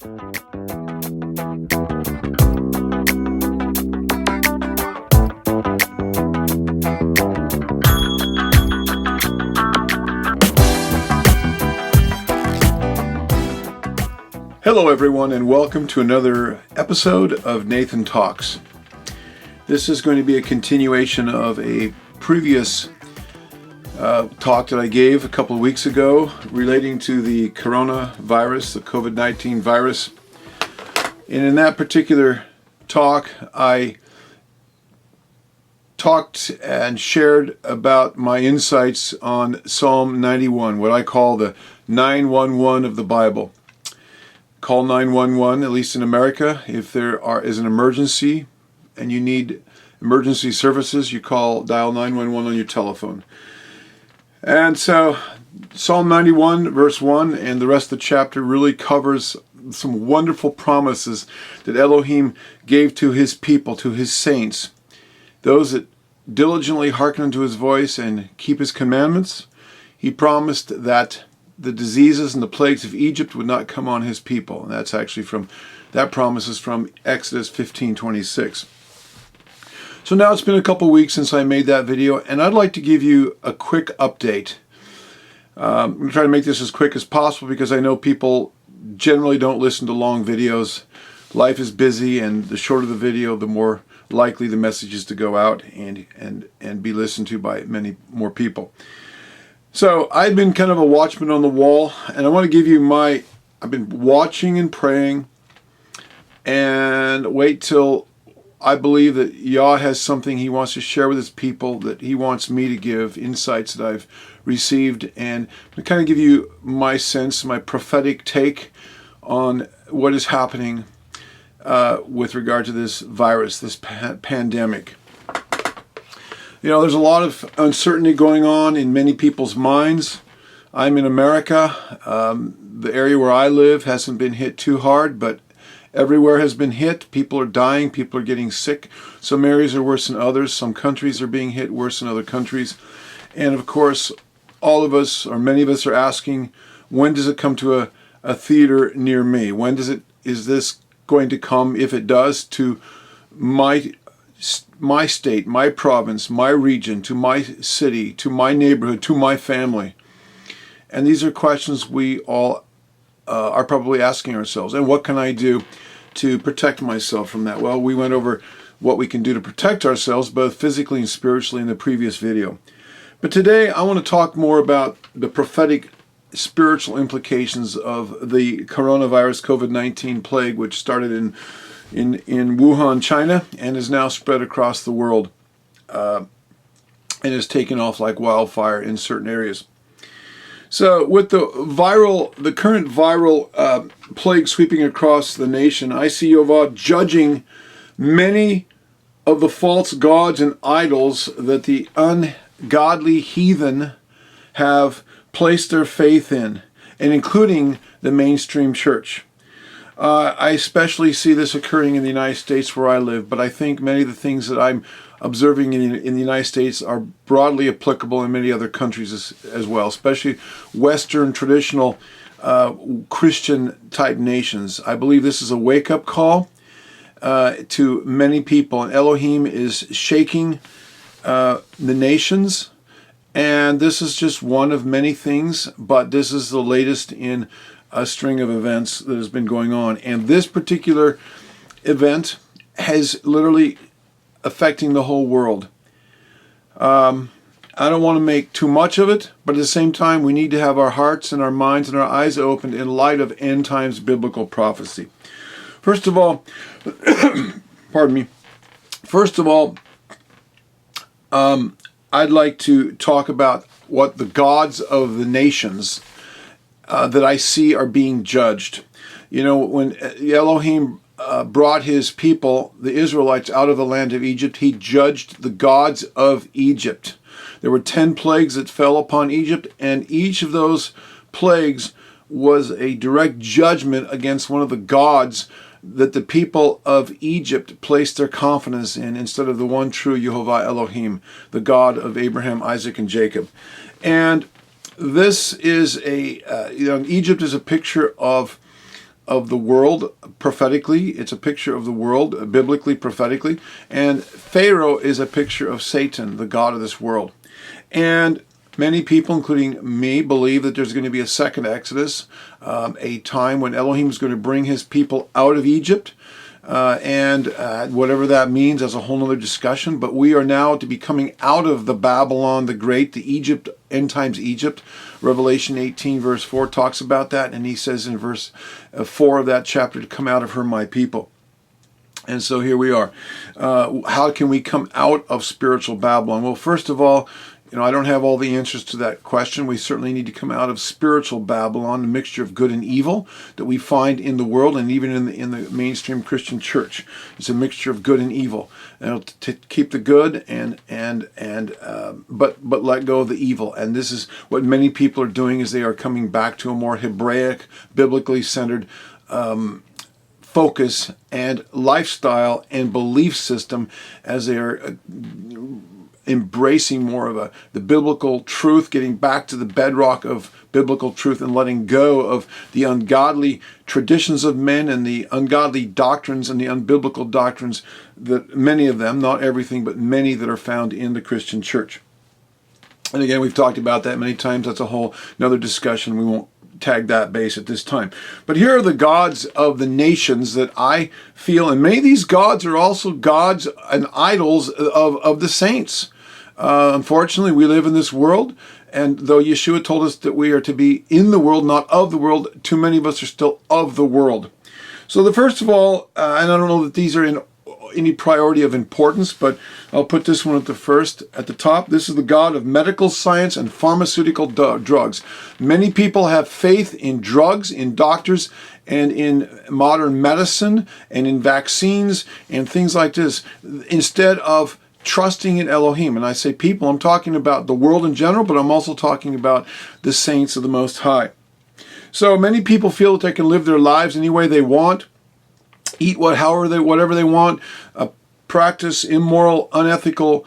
Hello everyone, and welcome to another episode of Nathan Talks. This is going to be a continuation of a previous talk that I gave a couple of weeks ago relating to the coronavirus, the COVID-19 virus. And in that particular talk, I talked and shared about my insights on Psalm 91, what I call the 911 of the Bible. Call 911, at least in America. If there is an emergency and you need emergency services, you dial 911 on your telephone. And so Psalm 91 verse 1 and the rest of the chapter really covers some wonderful promises that Elohim gave to his people, to his saints, those that diligently hearken unto his voice and keep his commandments. He promised that the diseases and the plagues of Egypt would not come on his people. And that promise is from Exodus 15:26. So now it's been a couple weeks since I made that video, and I'd like to give you a quick update. I'm going to try to make this as quick as possible because I know people generally don't listen to long videos. Life is busy, and the shorter the video, the more likely the message is to go out and be listened to by many more people. So I've been kind of a watchman on the wall, and I want to give you I've been watching and praying and wait till I believe that Yah has something he wants to share with his people, that he wants me to give insights that I've received, and to kind of give you my sense, my prophetic take on what is happening with regard to this virus, this pandemic. You know, there's a lot of uncertainty going on in many people's minds. I'm in America. The area where I live hasn't been hit too hard, but everywhere has been hit. People are dying. People are getting sick. Some areas are worse than others. Some countries are being hit worse than other countries. And of course, all of us, or many of us, are asking, when does it come to a theater near me? Is this going to come, if it does, to my state, my province, my region, to my city, to my neighborhood, to my family? And these are questions we all are probably asking ourselves. And what can I do to protect myself from that? Well, we went over what we can do to protect ourselves, both physically and spiritually, in the previous video. But today I want to talk more about the prophetic spiritual implications of the coronavirus COVID-19 plague, which started in Wuhan, China, and is now spread across the world and is taken off like wildfire in certain areas. So with the current viral plague sweeping across the nation, I see Yehovah judging many of the false gods and idols that the ungodly heathen have placed their faith in, and including the mainstream church. I especially see this occurring in the United States where I live, but I think many of the things that I'm observing in the United States are broadly applicable in many other countries as well, especially Western traditional Christian type nations. I believe this is a wake-up call to many people, and Elohim is shaking the nations, and this is just one of many things, but this is the latest in a string of events that has been going on. And this particular event has literally affecting the whole world. I don't want to make too much of it, but at the same time, we need to have our hearts and our minds and our eyes opened in light of end times biblical prophecy. First of all, pardon me. First of all, I'd like to talk about what the gods of the nations that I see are being judged. You know, when Elohim brought his people, the Israelites, out of the land of Egypt, he judged the gods of Egypt. There were 10 plagues that fell upon Egypt, and each of those plagues was a direct judgment against one of the gods that the people of Egypt placed their confidence in instead of the one true Yehovah Elohim, the God of Abraham, Isaac, and Jacob. And this is Egypt is a picture of of the world prophetically. It's a picture of the world biblically, prophetically. And Pharaoh is a picture of Satan, the god of this world. And many people, including me, believe that there's going to be a second Exodus, a time when Elohim is going to bring his people out of Egypt. Whatever that means, that's a whole other discussion. But we are now to be coming out of the Babylon the Great, the Egypt, end times Egypt. Revelation 18 verse 4 talks about that, and he says in verse 4 of that chapter, to come out of her, my people. And so here we are. How can we come out of spiritual Babylon? Well, first of all, I don't have all the answers to that question. We certainly need to come out of spiritual Babylon, a mixture of good and evil that we find in the world and even in the mainstream Christian church. It's a mixture of good and evil. To keep the good but let go of the evil. And this is what many people are doing, is they are coming back to a more Hebraic, biblically centered focus and lifestyle and belief system, as they are embracing more of the biblical truth, getting back to the bedrock of biblical truth and letting go of the ungodly traditions of men and the ungodly doctrines and the unbiblical doctrines, that many of them, not everything, but many, that are found in the Christian church. And again, we've talked about that many times. That's a whole another discussion. We won't tag that base at this time. But here are the gods of the nations that I feel, and many of these gods are also gods and idols of the saints. Unfortunately, we live in this world, and though Yeshua told us that we are to be in the world, not of the world, too many of us are still of the world. So the first of all, and I don't know that these are in any priority of importance, but I'll put this one at the top. This is the god of medical science and pharmaceutical drugs. Many people have faith in drugs, in doctors, and in modern medicine, and in vaccines, and things like this, instead of trusting in Elohim. And I say people, I'm talking about the world in general, but I'm also talking about the saints of the Most High. So many people feel that they can live their lives any way they want, eat whatever they want, practice immoral, unethical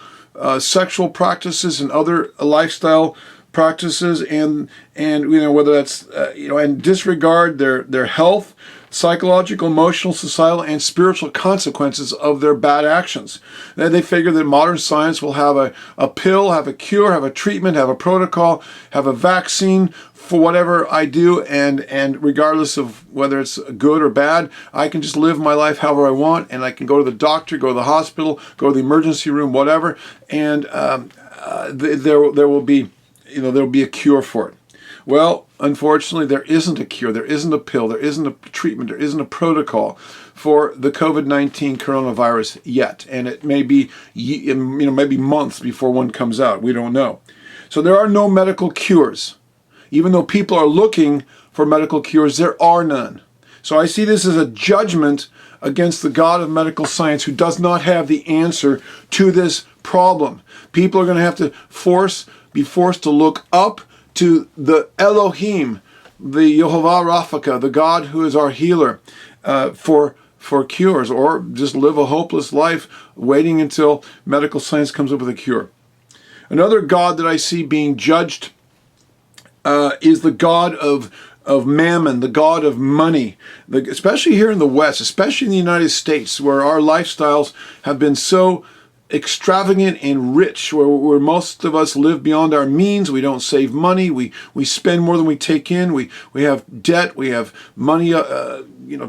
sexual practices and other lifestyle practices, and whether that's and disregard their health, psychological, emotional, societal, and spiritual consequences of their bad actions. Then they figure that modern science will have a pill, have a cure, have a treatment, have a protocol, have a vaccine for whatever I do, and regardless of whether it's good or bad, I can just live my life however I want, and I can go to the doctor, go to the hospital, go to the emergency room, whatever, and there will be a cure for it. Well, unfortunately, there isn't a cure, there isn't a pill, there isn't a treatment, there isn't a protocol for the COVID-19 coronavirus yet, and it may be maybe months before one comes out. We don't know. So there are no medical cures. Even though people are looking for medical cures, there are none. So I see this as a judgment against the God of medical science, who does not have the answer to this problem. People are going to have to be forced to look up to the Elohim, the Yehovah Rapha, the God who is our healer, for cures, or just live a hopeless life waiting until medical science comes up with a cure. Another God that I see being judged is the God of Mammon, the God of money, especially here in the West, especially in the United States, where our lifestyles have been so extravagant and rich, where most of us live beyond our means. We don't save money. We spend more than we take in. We have debt. We have money,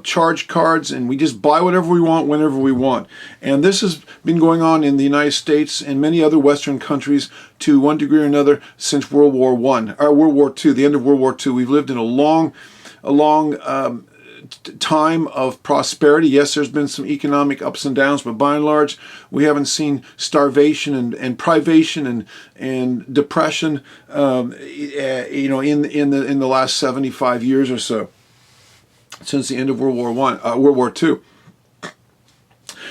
charge cards, and we just buy whatever we want whenever we want. And this has been going on in the United States and many other Western countries to one degree or another since World War II, the end of World War II. We've lived in a long time of prosperity. Yes, there's been some economic ups and downs, but by and large, we haven't seen starvation and privation and depression, in the last 75 years or so, since the end of World War II.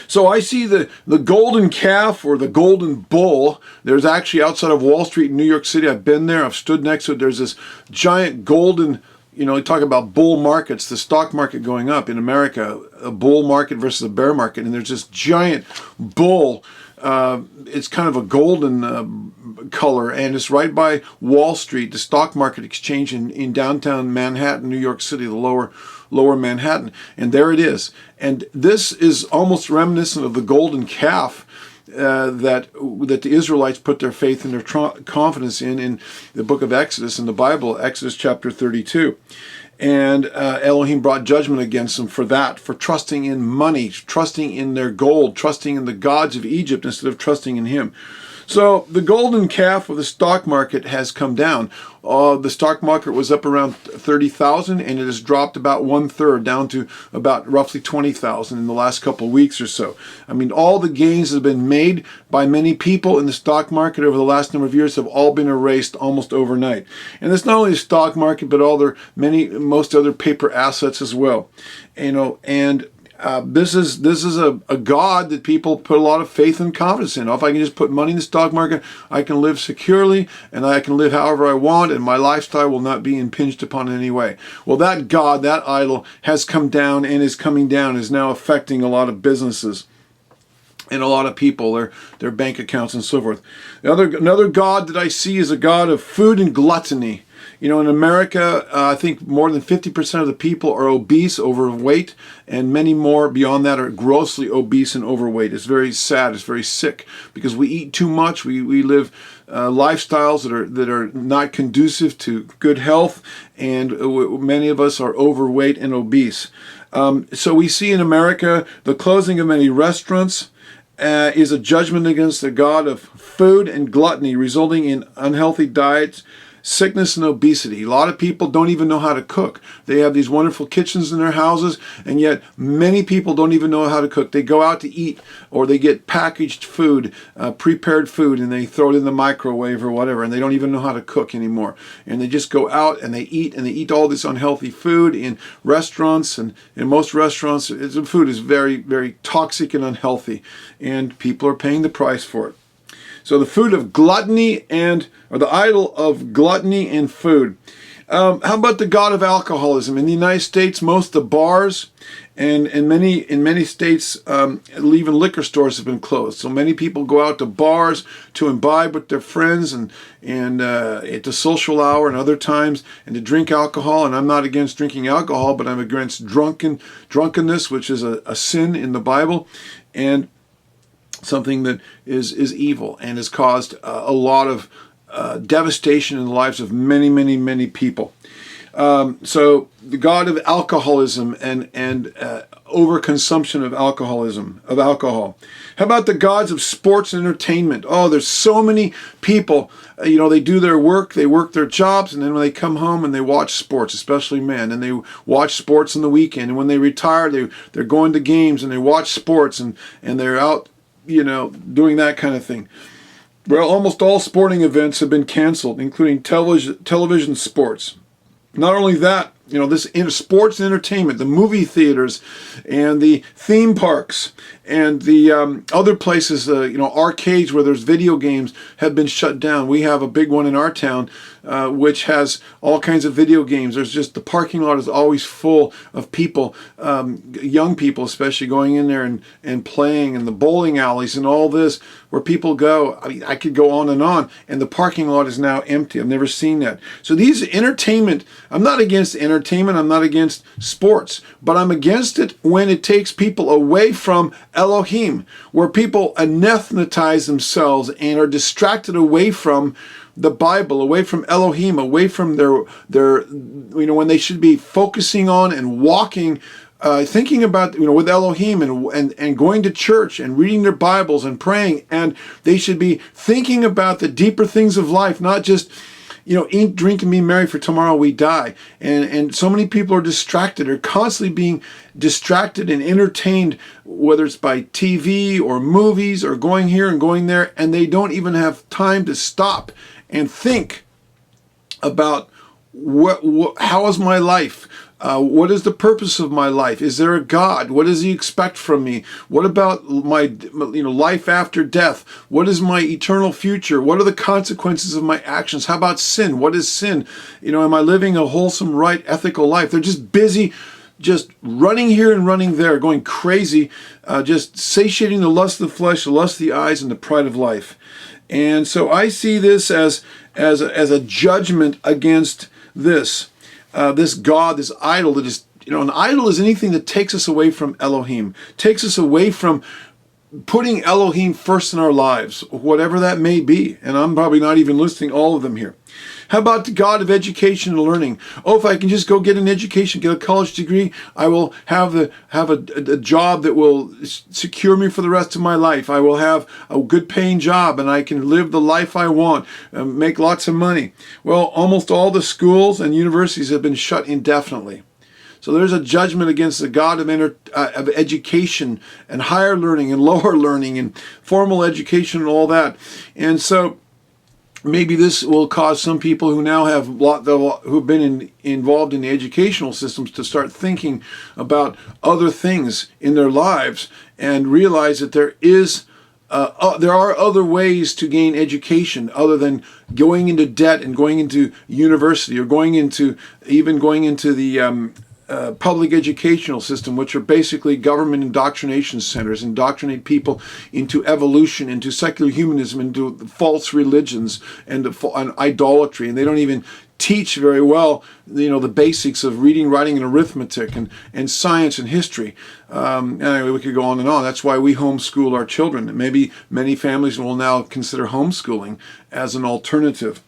So I see the golden calf, or the golden bull. There's actually outside of Wall Street in New York City. I've been there. I've stood next to it. There's this giant golden. You talk about bull markets, the stock market going up in America, a bull market versus a bear market, and there's this giant bull It's kind of a golden color, and it's right by Wall Street, the stock market exchange in downtown Manhattan, New York City, the lower Manhattan. And there it is. And this is almost reminiscent of the golden calf that the Israelites put their faith and their confidence in the book of Exodus, in the Bible, Exodus chapter 32. And Elohim brought judgment against them for that, for trusting in money, trusting in their gold, trusting in the gods of Egypt instead of trusting in him. So the golden calf of the stock market has come down. The stock market was up around 30,000, and it has dropped about 1/3 down to about roughly 20,000 in the last couple of weeks or so. I mean, all the gains that have been made by many people in the stock market over the last number of years have all been erased almost overnight. And it's not only the stock market, but most other paper assets as well. This is a God that people put a lot of faith and confidence in. If I can just put money in the stock market, I can live securely, and I can live however I want, and my lifestyle will not be impinged upon in any way. Well, that God, that idol, has come down and is coming down, is now affecting a lot of businesses and a lot of people, their bank accounts and so forth. Another God that I see is a God of food and gluttony. In America, I think more than 50% of the people are obese, overweight, and many more beyond that are grossly obese and overweight. It's very sad. It's very sick because we eat too much. We live lifestyles that are not conducive to good health, and many of us are overweight and obese. So we see in America the closing of many restaurants is a judgment against the God of food and gluttony, resulting in unhealthy diets, sickness, and obesity. A lot of people don't even know how to cook. They have these wonderful kitchens in their houses, and yet many people don't even know how to cook. They go out to eat, or they get packaged food, prepared food, and they throw it in the microwave or whatever, and they don't even know how to cook anymore. And they just go out and they eat all this unhealthy food in restaurants, and in most restaurants, the food is very, very toxic and unhealthy, and people are paying the price for it. So the food of gluttony or the idol of gluttony and food. How about the god of alcoholism? In the United States, most of the bars and in many states, even liquor stores have been closed. So many people go out to bars to imbibe with their friends and at the social hour and other times, and to drink alcohol. And I'm not against drinking alcohol, but I'm against drunkenness, which is a sin in the Bible, and something that is evil and has caused a lot of devastation in the lives of many, many, many people. So the god of alcoholism and overconsumption of alcohol. How about the gods of sports and entertainment? Oh, there's so many people, they do their work, they work their jobs, and then when they come home and they watch sports, especially men, and they watch sports on the weekend, and when they retire, they're going to games and they watch sports, and they're out doing that kind of thing. Well, almost all sporting events have been canceled, including television sports. Not only that, this sports and entertainment, the movie theaters and the theme parks and the other places, arcades where there's video games have been shut down. We have a big one in our town, which has all kinds of video games. There's just, the parking lot is always full of people, young people especially, going in there and playing, and the bowling alleys and all this where people go. I could go on, and the parking lot is now empty. I've never seen that. So these entertainment, I'm not against entertainment, I'm not against sports, but I'm against it when it takes people away from Elohim, where people anathematize themselves and are distracted away from the Bible, away from Elohim, away from their when they should be focusing on and walking, thinking about, with Elohim and going to church and reading their Bibles and praying, and they should be thinking about the deeper things of life, not just eat, drink, and be merry, for tomorrow we die. And so many people are distracted, are constantly being distracted and entertained, whether it's by TV or movies or going here and going there, and they don't even have time to stop and think about how is my life? What is the purpose of my life? Is there a God? What does he expect from me? What about my life after death? What is my eternal future? What are the consequences of my actions? How about sin? What is sin? Am I living a wholesome, right, ethical life? They're just busy just running here and running there, going crazy, just satiating the lust of the flesh, the lust of the eyes, and the pride of life. And so I see this as a judgment against this God, this idol that is, an idol is anything that takes us away from Elohim, takes us away from putting Elohim first in our lives, whatever that may be. And I'm probably not even listing all of them here. How about the God of education and learning? Oh, if I can just go get an education, get a college degree, I will have a job that will secure me for the rest of my life. I will have a good paying job and I can live the life I want, make lots of money. Well, almost all the schools and universities have been shut indefinitely. So there's a judgment against the God of education and higher learning and lower learning and formal education and all that. And so maybe this will cause some people who now who've been involved in the educational systems to start thinking about other things in their lives and realize that there are other ways to gain education other than going into debt and going into university or going into the public educational system, which are basically government indoctrination centers, indoctrinate people into evolution, into secular humanism, into false religions and idolatry. And they don't even teach very well, the basics of reading, writing, and arithmetic and science and history. Anyway, we could go on and on. That's why we homeschool our children. Maybe many families will now consider homeschooling as an alternative.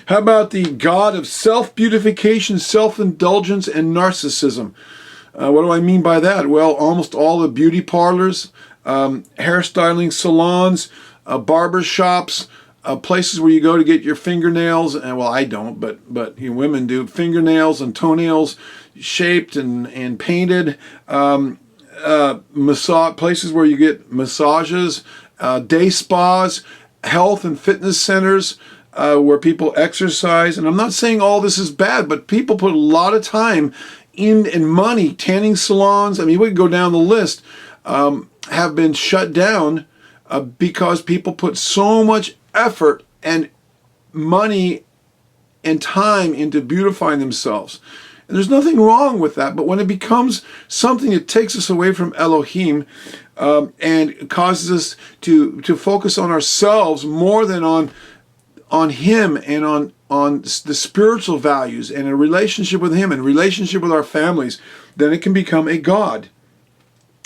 How about the God of self-beautification, self-indulgence, and narcissism? What do I mean by that? Well, almost all the beauty parlors, hairstyling salons, barber shops, places where you go to get your fingernails, and well, I don't, but women do, fingernails and toenails shaped and painted, places where you get massages, day spas, health and fitness centers, where people exercise. And I'm not saying all this is bad, but people put a lot of time and money, tanning salons, I mean, we could go down the list, have been shut down because people put so much effort and money and time into beautifying themselves. And there's nothing wrong with that, but when it becomes something that takes us away from Elohim and causes us to focus on ourselves more than on Him and on the spiritual values and a relationship with Him and a relationship with our families, then it can become a god,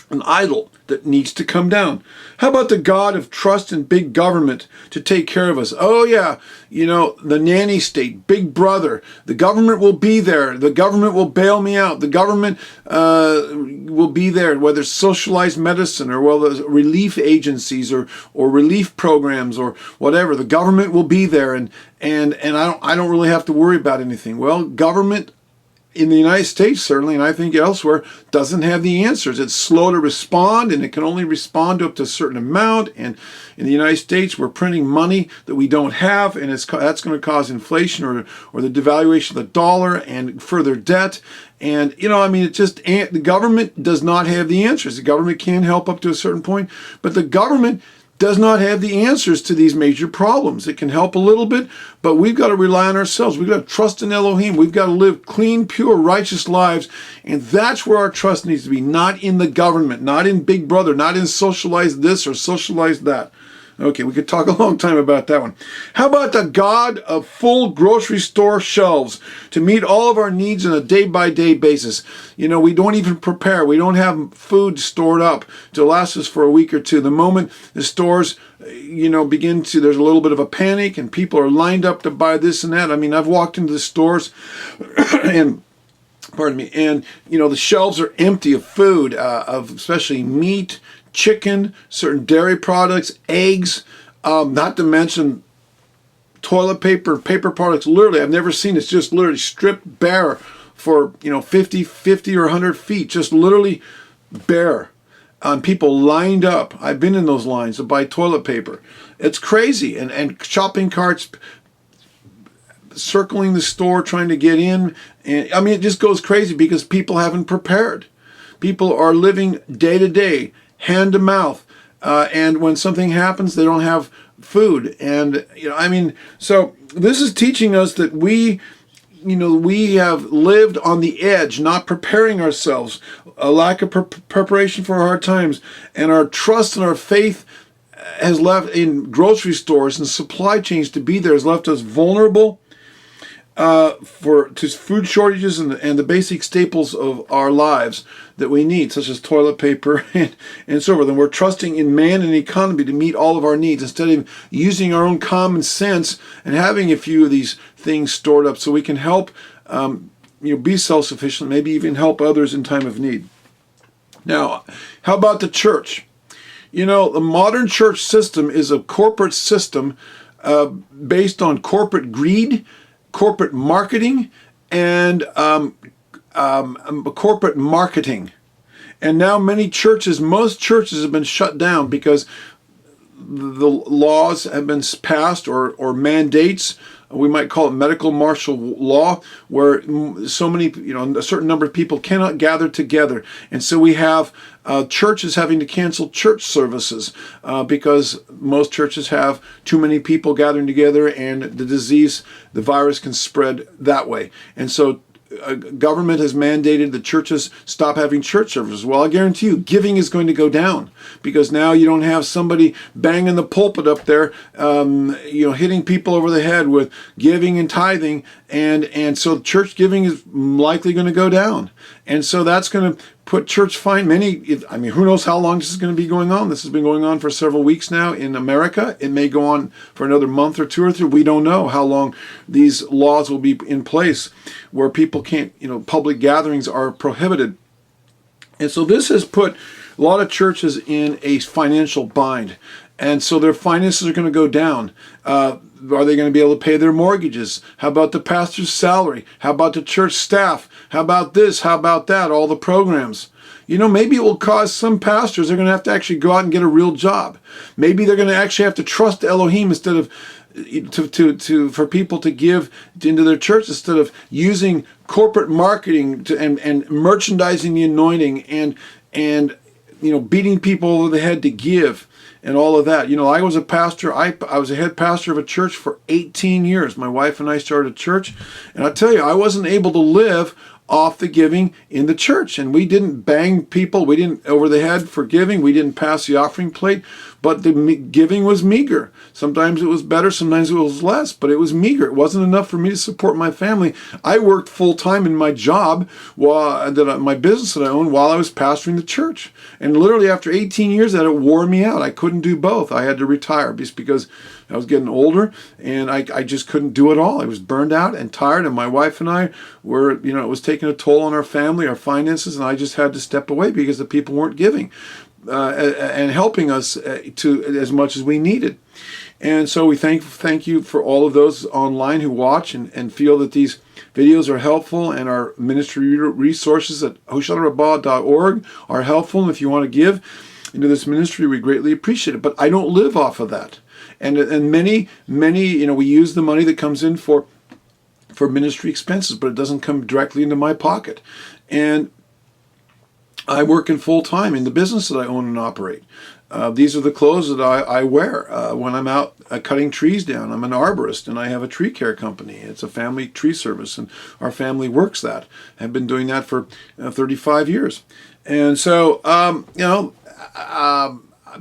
an idol that needs to come down. How about the God of trust in big government to take care of us? Oh yeah, the nanny state, big brother, the government will be there, the government will bail me out, the government will be there, whether it's socialized medicine or relief agencies or relief programs or whatever, the government will be there and I don't really have to worry about anything. Well, government in the United States, certainly, and I think elsewhere, doesn't have the answers. It's slow to respond, and it can only respond to up to a certain amount. And in the United States, we're printing money that we don't have, and that's going to cause inflation or the devaluation of the dollar and further debt. And, the government does not have the answers. The government can help up to a certain point, but the government does not have the answers to these major problems. It can help a little bit, but we've got to rely on ourselves. We've got to trust in Elohim. We've got to live clean, pure, righteous lives, and that's where our trust needs to be, not in the government, not in Big Brother, not in socialized this or socialized that. Okay, we could talk a long time about that one. How about the God of full grocery store shelves to meet all of our needs on a day-by-day basis? We don't even prepare. We don't have food stored up to last us for a week or two. The moment the stores, there's a little bit of a panic and people are lined up to buy this and that. I mean, I've walked into the stores and the shelves are empty of food, of especially meat, chicken, certain dairy products, eggs, not to mention toilet paper products. Literally, I've never seen it's just literally stripped bare for 50 or 100 feet, just literally bare. People lined up. I've been in those lines to buy toilet paper. It's crazy, and shopping carts circling the store trying to get in. And it just goes crazy because people haven't prepared. People are living day to day, hand to mouth, and when something happens, they don't have food. And so this is teaching us that we we have lived on the edge, not preparing ourselves, a lack of preparation for hard times, and our trust and our faith has left in grocery stores and supply chains to be there has left us vulnerable to food shortages and the basic staples of our lives that we need, such as toilet paper and so forth. And we're trusting in man and economy to meet all of our needs instead of using our own common sense and having a few of these things stored up so we can help be self-sufficient, maybe even help others in time of need. Now, how about the church? The modern church system is a corporate system based on corporate greed, corporate marketing, and corporate marketing. And now most churches have been shut down because the laws have been passed or mandates. We might call it medical martial law, where so many, a certain number of people cannot gather together. And so we have churches having to cancel church services because most churches have too many people gathering together, and the virus can spread that way. And so government has mandated the churches stop having church services. Well, I guarantee you, giving is going to go down because now you don't have somebody banging the pulpit up there, hitting people over the head with giving and tithing, and so church giving is likely going to go down, and so that's going to put church fine. Who knows how long this is going to be going on? This has been going on for several weeks now in America. It may go on for another month or two or three. We don't know how long these laws will be in place where people can't, public gatherings are prohibited. And so this has put a lot of churches in a financial bind. And so their finances are going to go down. Are they going to be able to pay their mortgages? How about the pastor's salary? How about the church staff? How about this? How about that? All the programs. Maybe it will cause some pastors, they're going to have to actually go out and get a real job. Maybe they're going to actually have to trust Elohim instead of for people to give into their church, instead of using corporate marketing and merchandising the anointing and beating people over the head to give. And all of that. I was a pastor. I was a head pastor of a church for 18 years. My wife and I started a church. And I tell you, I wasn't able to live off the giving in the church. And we didn't bang people. We didn't over the head for giving. We didn't pass the offering plate. But the giving was meager. Sometimes it was better, sometimes it was less, but it was meager. It wasn't enough for me to support my family. I worked full-time in my job, my business that I owned, while I was pastoring the church. And literally after 18 years of that, it wore me out. I couldn't do both. I had to retire just because I was getting older, and I just couldn't do it all. I was burned out and tired, and my wife and I were, it was taking a toll on our family, our finances, and I just had to step away because the people weren't giving. And helping us to as much as we needed. And so we thank you for all of those online who watch and feel that these videos are helpful, and our ministry resources at HoshanaRabbah.org are helpful. And if you want to give into this ministry, we greatly appreciate it. But I don't live off of that. And many, we use the money that comes in for ministry expenses, but it doesn't come directly into my pocket. And I work in full-time in the business that I own and operate. These are the clothes that I wear when I'm out cutting trees down. I'm an arborist, and I have a tree care company. It's a family tree service, and our family works that. I've been doing that for 35 years. And so,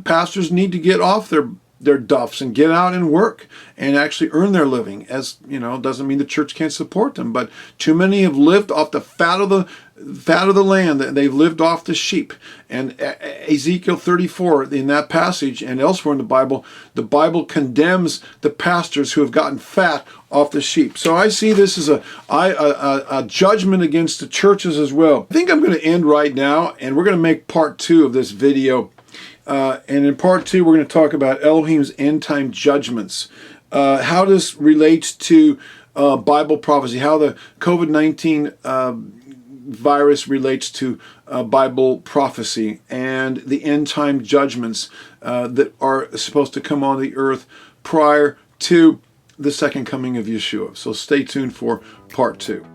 pastors need to get off their duffs and get out and work and actually earn their living. As doesn't mean the church can't support them, but too many have lived off the fat of the land. They've lived off the sheep. And Ezekiel 34 in that passage and elsewhere in the Bible condemns the pastors who have gotten fat off the sheep. So I see this as a judgment against the churches as well. I think I'm going to end right now, and we're going to make part 2 of this video. And in part 2, we're going to talk about Elohim's end-time judgments, how this relates to Bible prophecy, how the COVID-19 virus relates to Bible prophecy, and the end-time judgments that are supposed to come on the earth prior to the second coming of Yeshua. So stay tuned for part 2.